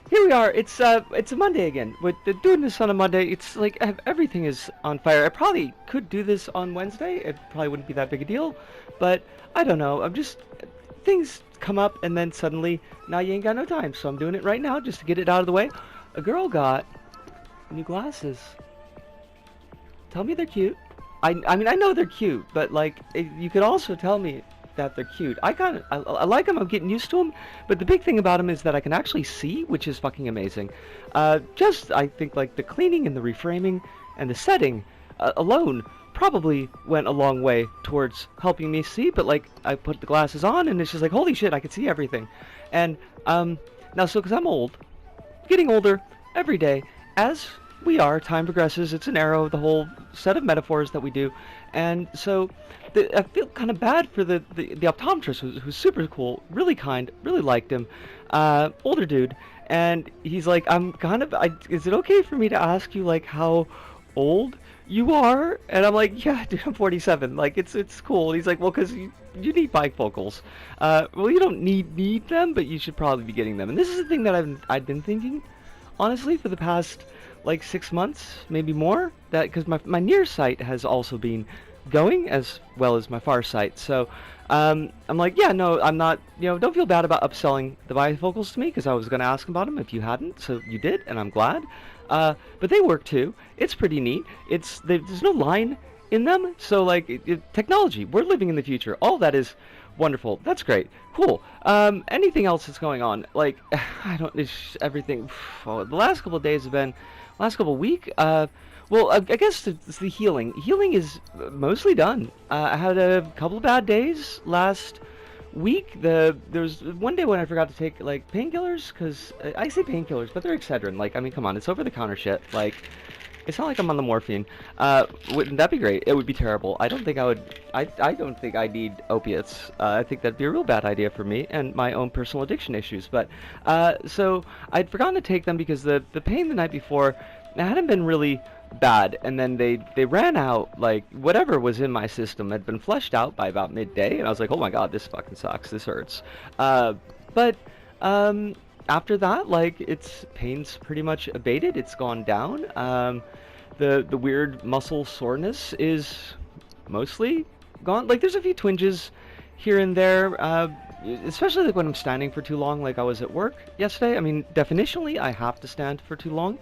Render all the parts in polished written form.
Here we are. It's a Monday again. We're doing this on a Monday. It's like everything is on fire. I probably could do this on Wednesday. It probably wouldn't be that big a deal, but I don't know. I'm just things come up and then suddenly now you ain't got no time. So I'm doing it right now just to get it out of the way. A girl got new glasses. Tell me they're cute. I mean I know they're cute, but like you could also tell me that they're cute. I like them. I'm getting used to them. But the big thing about them is that I can actually see, which is fucking amazing. Just I think like the cleaning and the reframing and the setting alone probably went a long way towards helping me see. But like I put the glasses on and it's just like holy shit, I can see everything. And now so because I'm old, getting older every day as we are, time progresses. It's an arrow, the whole set of metaphors that we do, and so I feel kind of bad for the optometrist who's super cool, really kind, really liked him, older dude, and he's like, is it okay for me to ask you like how old you are? And I'm like, yeah, dude, I'm 47. Like it's cool. And he's like, well, because you need bifocals. Well, you don't need them, but you should probably be getting them. And this is the thing that I've been thinking, honestly, for the past like 6 months, maybe more, that because my near sight has also been going as well as my far sight. So I'm like, yeah, no, I'm not, don't feel bad about upselling the bifocals to me, because I was going to ask about them if you hadn't, so you did, and I'm glad. But they work too. It's pretty neat. There's no line in them, so like technology, we're living in the future. All that is wonderful. That's great. Cool. Anything else that's going on? Like, it's everything. Oh, the last couple of days have been, last couple of week. Well, I guess it's the healing. Healing is mostly done. I had a couple of bad days last week. There was one day when I forgot to take like painkillers, because I say painkillers, but they're Excedrin. Like, I mean, come on, it's over the counter shit. Like, it's not like I'm on the morphine. Wouldn't that be great? It would be terrible. I don't think I would. I don't think I need opiates. I think that'd be a real bad idea for me and my own personal addiction issues. But so I'd forgotten to take them because the pain the night before hadn't been really bad, and then they ran out. Like whatever was in my system had been flushed out by about midday, and I was like, oh my god, this fucking sucks. This hurts. But after that, like, it's pain's pretty much abated. It's gone down. The weird muscle soreness is mostly gone. Like, there's a few twinges here and there, especially like when I'm standing for too long, like I was at work yesterday. I mean, definitionally, I have to stand for too long.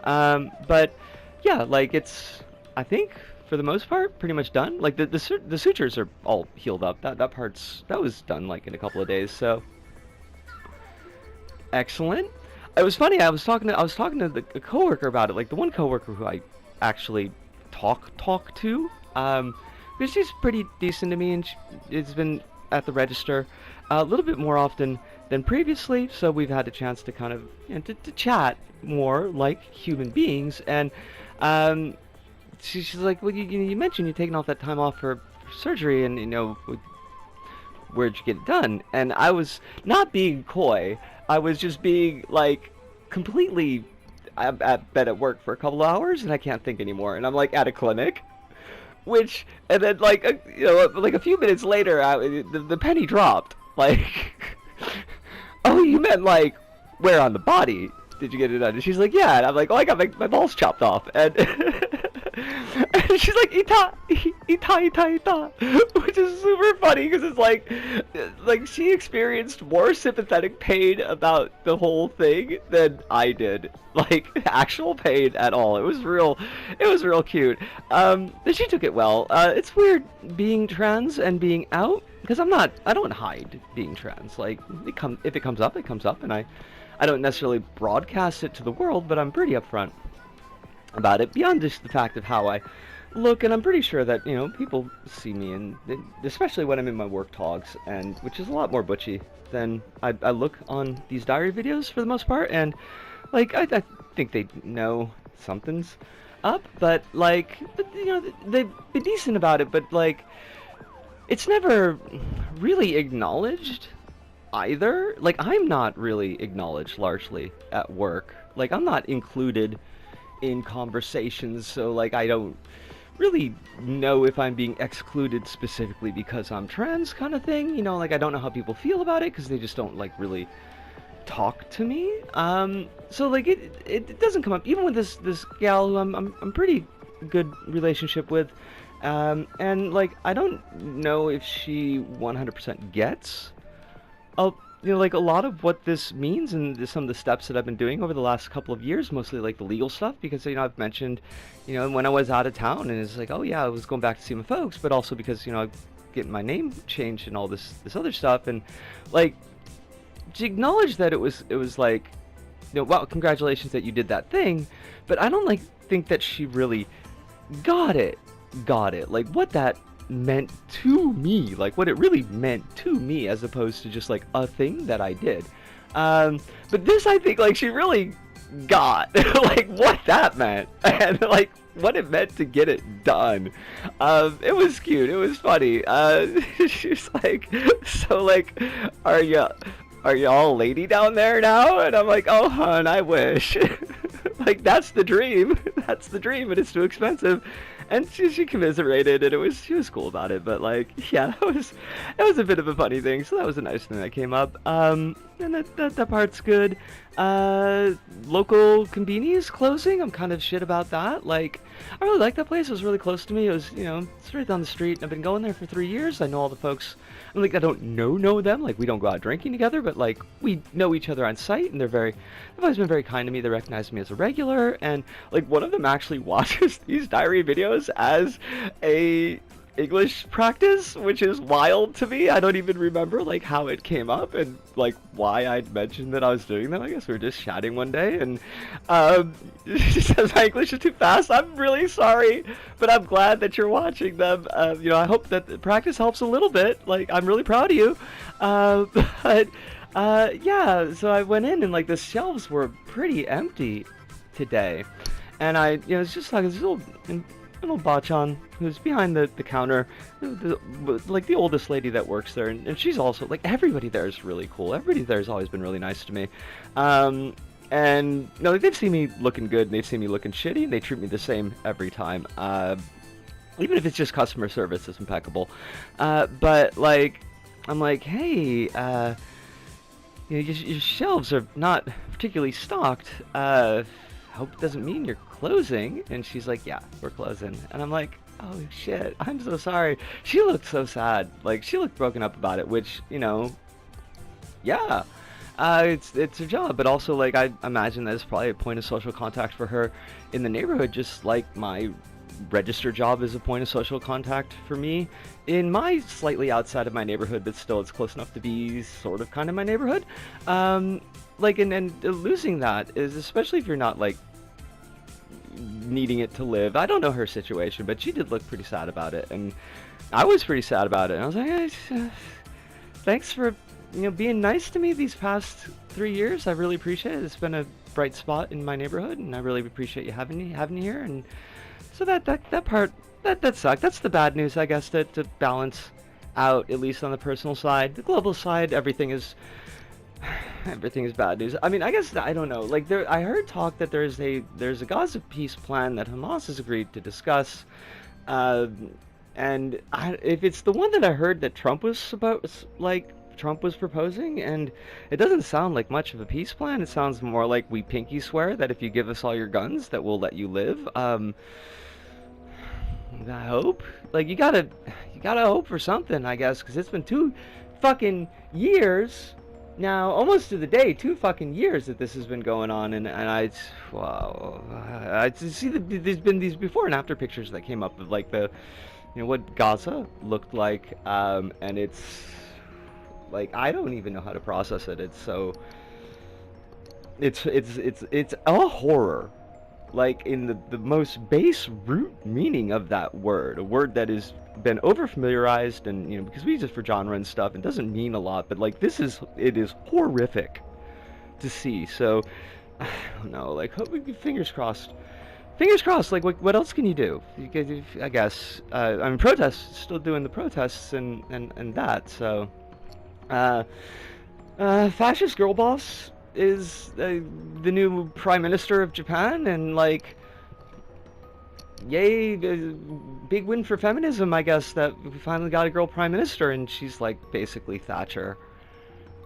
But yeah, like it's, I think, for the most part, pretty much done. Like the sutures are all healed up. That was done like in a couple of days. So. Excellent. It was funny. I was talking to a coworker about it. Like the one coworker who I actually talk to, because she's pretty decent to me, and it's been at the register a little bit more often than previously. So we've had a chance to kind of to chat more like human beings. And she's like, well, you mentioned you're taking off that time off for surgery, and where'd you get it done? And I was not being coy. I was just being like completely. I'm at bed at work for a couple of hours and I can't think anymore. And I'm like at a clinic, and then like like a few minutes later, the penny dropped. Like, oh, you meant like where on the body did you get it done? And she's like, yeah. And I'm like, oh, I got my balls chopped off. And and she's like, ita, which is super funny because it's like she experienced more sympathetic pain about the whole thing than I did, like actual pain at all. It was real cute. But she took it well. It's weird being trans and being out, because I don't hide being trans. Like if it comes up, it comes up, and I don't necessarily broadcast it to the world, but I'm pretty upfront about it, beyond just the fact of how I look. And I'm pretty sure that people see me, and especially when I'm in my work togs, and which is a lot more butchy than I look on these diary videos for the most part. And like I think they know something's up, but like they've been decent about it, but like it's never really acknowledged either. Like I'm not really acknowledged largely at work. Like I'm not included in conversations, so like I don't really know if I'm being excluded specifically because I'm trans, kind of thing. Like I don't know how people feel about it because they just don't like really talk to me. So like it doesn't come up even with this gal who I'm pretty good relationship with. And like I don't know if she 100% gets like a lot of what this means and some of the steps that I've been doing over the last couple of years, mostly like the legal stuff, because I've mentioned, when I was out of town, and it's like, oh yeah, I was going back to see my folks, but also because I getting my name changed and all this other stuff, and like to acknowledge that it was like, wow, congratulations that you did that thing, but I don't like think that she really got it, like what that meant to me, like what it really meant to me, as opposed to just like a thing that I did. But this, I think, like she really got like what that meant and like what it meant to get it done. It was cute. It was funny. She's like, so like, are you all lady down there now? And I'm like, oh hun, I wish. Like that's the dream. That's the dream, but it's too expensive. And she commiserated, and she was cool about it. But like, yeah, that was a bit of a funny thing. So that was a nice thing that came up. And that part's good. Local convenience closing. I'm kind of shit about that. Like, I really like that place. It was really close to me. It was, it's right down the street. And I've been going there for 3 years. I know all the folks. And like, I don't know them. Like, we don't go out drinking together, but like, we know each other on site, and they've always been very kind to me. They recognize me as a regular, and like, one of them actually watches these diary videos as a English practice, which is wild to me. I don't even remember like how it came up and like why I'd mentioned that I was doing them. I guess we were just chatting one day, and she says my English is too fast. I'm really sorry, but I'm glad that you're watching them. I hope that the practice helps a little bit. Like, I'm really proud of you. But yeah, so I went in, and like the shelves were pretty empty today, and I was just like this little bachan who's behind the counter, like the oldest lady that works there, and she's also like, everybody there is really cool. Everybody there has always been really nice to me. And they've seen me looking good, and they've seen me looking shitty, and they treat me the same every time. Even if it's just customer service is impeccable. But like, I'm like, hey, your shelves are not particularly stocked. Hope it doesn't mean you're closing. And she's like, yeah, we're closing. And I'm like, oh shit, I'm so sorry. She looked so sad. Like, she looked broken up about it, which, yeah, it's her job. But also, like, I imagine that it's probably a point of social contact for her in the neighborhood, just like my register job is a point of social contact for me in my slightly outside of my neighborhood, but still it's close enough to be sort of kind of my neighborhood. Like, and losing that is, especially if you're not like needing it to live. I don't know her situation, but she did look pretty sad about it, and I was pretty sad about it. And I was like, hey, thanks for being nice to me these past 3 years. I really appreciate it. It's been a bright spot in my neighborhood, and I really appreciate you having me here. And so that part that sucked. That's the bad news, I guess, to balance out, at least on the personal side. The global side, everything is bad news. I mean, I guess, I don't know. Like, I heard talk that there's a Gaza peace plan that Hamas has agreed to discuss, and if it's the one that I heard that Trump was proposing, and it doesn't sound like much of a peace plan. It sounds more like we pinky swear that if you give us all your guns, that we'll let you live. I hope. Like, you gotta hope for something, I guess, because it's been 2 fucking years now, almost to the day, 2 fucking years that this has been going on, and I see that there's been these before and after pictures that came up of like the, what Gaza looked like, and it's like, I don't even know how to process it. It's so, it's a horror. Like, in the most base root meaning of that word, a word that has been over familiarized, and because we use it for genre and stuff, it doesn't mean a lot, but like, it is horrific to see. So I don't know, like, fingers crossed, like, what else can you do? I guess, I mean, protests, still doing the protests and that. So fascist girl boss is the new prime minister of Japan, and like, yay, big win for feminism, I guess, that we finally got a girl prime minister, and she's like basically Thatcher,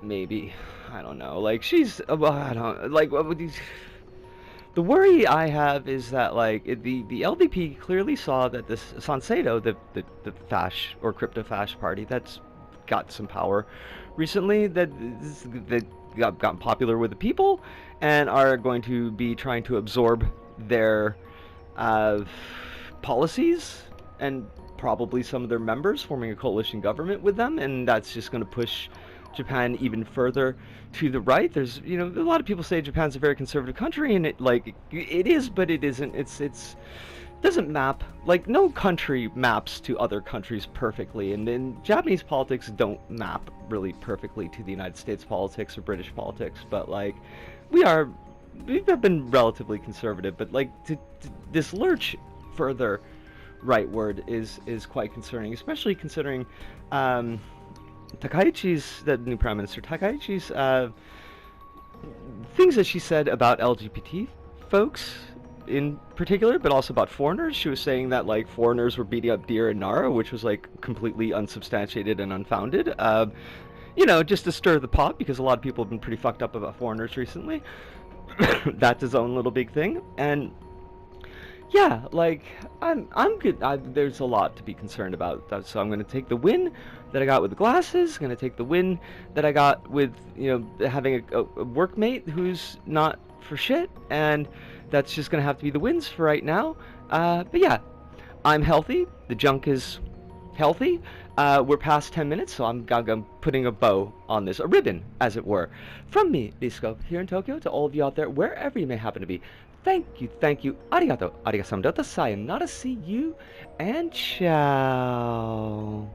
maybe. I don't know. Like she's, I don't like what would these. The worry I have is that like the LDP clearly saw that this Sanseido, the Fash or crypto Fash party that's got some power recently, that gotten popular with the people and are going to be trying to absorb their uh, policies and probably some of their members, forming a coalition government with them, and that's just going to push Japan even further to the right. There's, you know, a lot of people say Japan's a very conservative country, and it is, but it isn't. It's doesn't map, like no country maps to other countries perfectly, and Japanese politics don't map really perfectly to the United States politics or British politics, but like we've been relatively conservative, but like this lurch further rightward is quite concerning, especially considering Takaichi's, the new prime minister, Takaichi's things that she said about LGBT folks in particular, but also about foreigners. She was saying that like foreigners were beating up deer in Nara, which was like completely unsubstantiated and unfounded. You know, just to stir the pot, because a lot of people have been pretty fucked up about foreigners recently. That's his own little big thing, and yeah, like I'm good. There's a lot to be concerned about, so I'm going to take the win that I got with the glasses. I'm going to take the win that I got with, you know, having a workmate who's not for shit, and that's just going to have to be the wins for right now. But yeah, I'm healthy. The junk is healthy. We're past 10 minutes, so I'm putting a bow on this, a ribbon, as it were. From me, Risco, here in Tokyo, to all of you out there, wherever you may happen to be. Thank you, arigato, arigasamdota, sayonara, see you, and ciao.